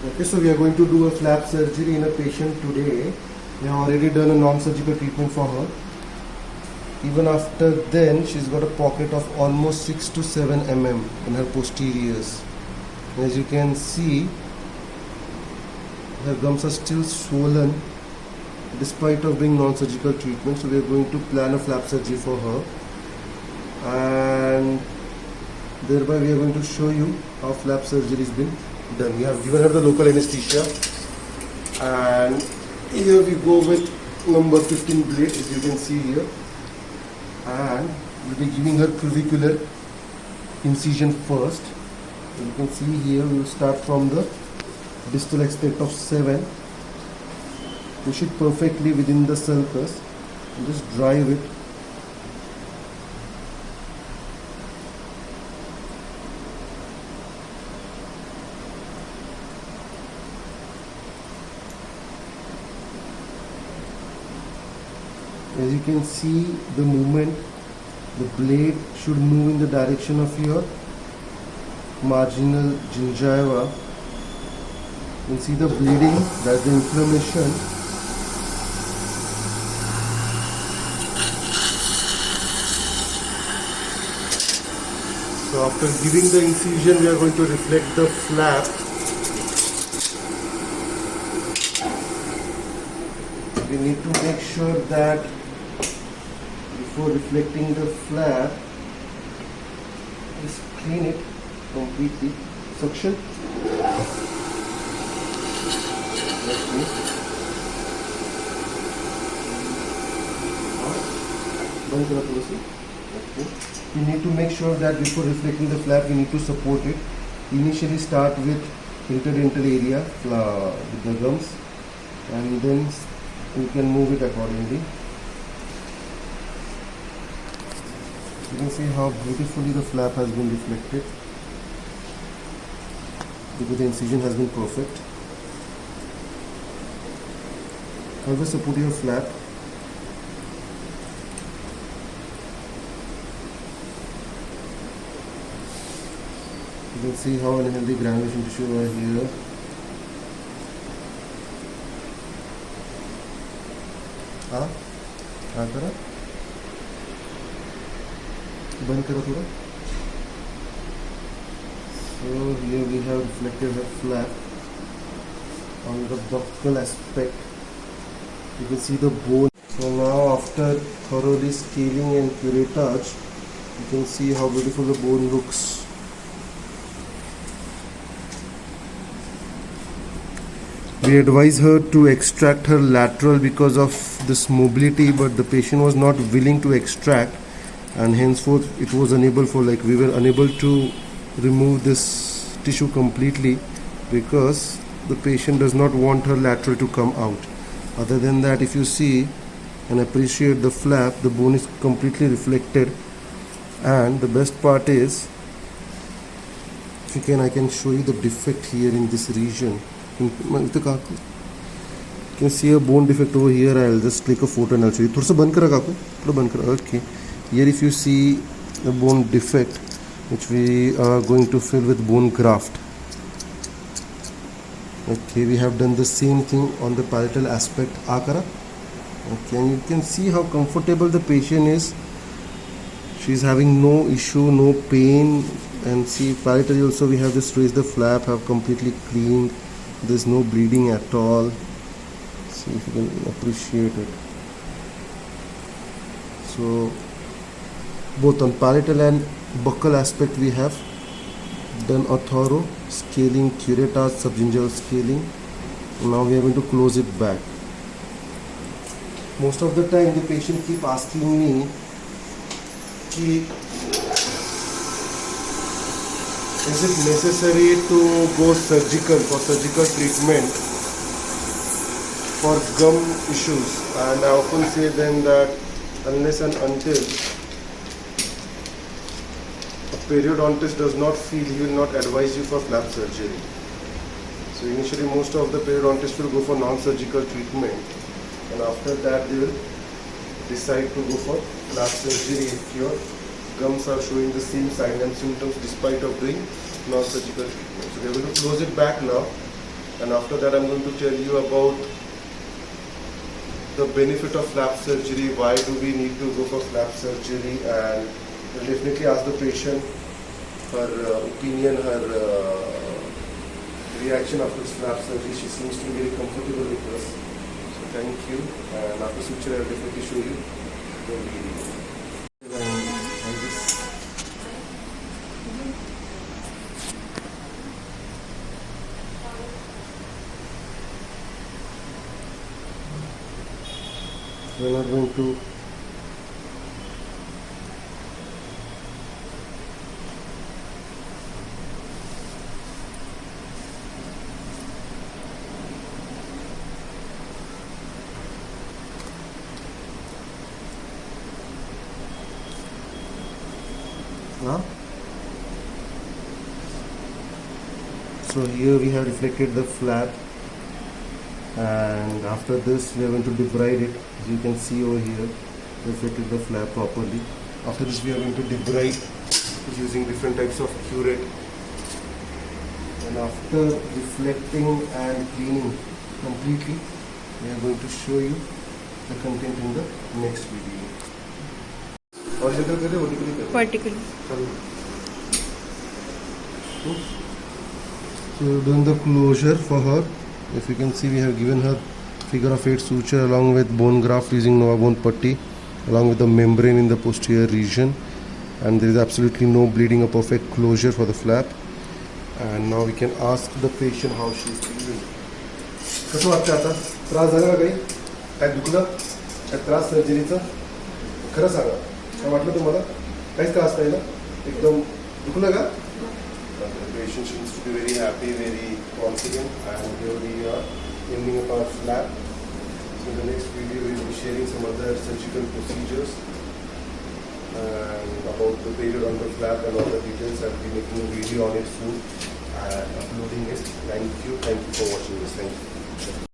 Okay, so we are going to do a flap surgery in a patient today. We have already done a non-surgical treatment for her. Even after then, she's got a pocket of almost 6 to 7 mm in her posteriors. As you can see, her gums are still swollen despite of doing non-surgical treatment. So we are going to plan a flap surgery for her, and thereby we are going to show you how flap surgery has been done. We have given her the local anesthesia, and here we go with number 15 blade, as you can see here, and we'll be giving her clavicular incision first. You can see here we will start from the distal aspect of 7, push it perfectly within the sulcus and just drive it. As you can see the movement, the blade should move in the direction of your marginal gingiva. You can see the bleeding, that's the inflammation. So after giving the incision, we are going to reflect the flap. We need to make sure that before reflecting the flap, just clean it completely. Suction. We need to make sure that before reflecting the flap, we need to support it. Initially start with interdental area with the gums, and then you can move it accordingly. You can see how beautifully the flap has been reflected because the incision has been perfect. Always support your flap. You can see how unhealthy granulation tissue are here. करा बंद करो थोड़ा. So here we have reflected the flap on the buccal aspect. You can see the bone. So now after thoroughly scaling and curettage, you can see how beautiful the bone looks. We advise her to extract her lateral because of this mobility, but the patient was not willing to extract, and henceforth it was unable we were unable to remove this tissue completely because the patient does not want her lateral to come out. Other than that, if you see and appreciate the flap, the bone is completely reflected, and the best part is, if you can, I can show you the defect here in this region. You can see a bone defect over here. I'll just click a photo and I'll show you. थोड़ा सा बंद करा काकू, थोड़ा बंद करा. Okay. Here if you see the bone defect, which we are going to fill with bone graft. Okay, we have done the same thing on the palatal aspect. Akara. Okay, and you can see how comfortable the patient is. She's having no issue, no pain, and see palatally also we have just raised the flap, have completely cleaned. There's no bleeding at all. See if you can appreciate it. So both on palatal and buccal aspect we have done a thorough scaling, curettage, subgingival scaling. Now we are going to close it back. Most of the time the patient keep asking me, is it necessary to go surgical for surgical treatment for gum issues? And I often say then that unless and until a periodontist does not feel, he will not advise you for flap surgery. So initially most of the periodontists will go for non-surgical treatment, and after that they will decide to go for flap surgery if your gums are showing the same signs and symptoms despite of doing non-surgical treatment. So we are going to close it back now and after that I'm going to tell you about the benefit of flap surgery, why do we need to go for flap surgery, and we'll definitely ask the patient her opinion, her reaction after flap surgery. She seems to be very comfortable with us. So thank you, and after suture I'll definitely show you the video. And this. We're not going to now. So here we have reflected the flap, and after this we are going to debride it. As you can see over here, reflected the flap properly. After this we are going to debride using different types of curate, and after reflecting and cleaning completely, we are going to show you the content in the next video. Horizontal करे, vertically करे? Vertically. So we're doing the closure for her. If you can see, we have given her figure of 8 suture along with bone graft using Nova bone putty, along with the membrane in the posterior region, and there is absolutely no bleeding, a perfect closure for the flap. And now we can ask the patient how she is feeling. कसं वाटतं आता? त्रास झाला का काही? काय दुखलं? काय त्रास सर्जरीचा? खरं सांगा. काय वाटलं तुम्हाला? काहीच त्रास नाही ना? एकदम दुखलं का? The patient seems to be very happy, very confident, and here we are ending up our flap. So in the next video we will be sharing some other surgical procedures and about the period on the flap and all the details. I'll be making a video on it soon and uploading it. Thank you for watching this. Thank you.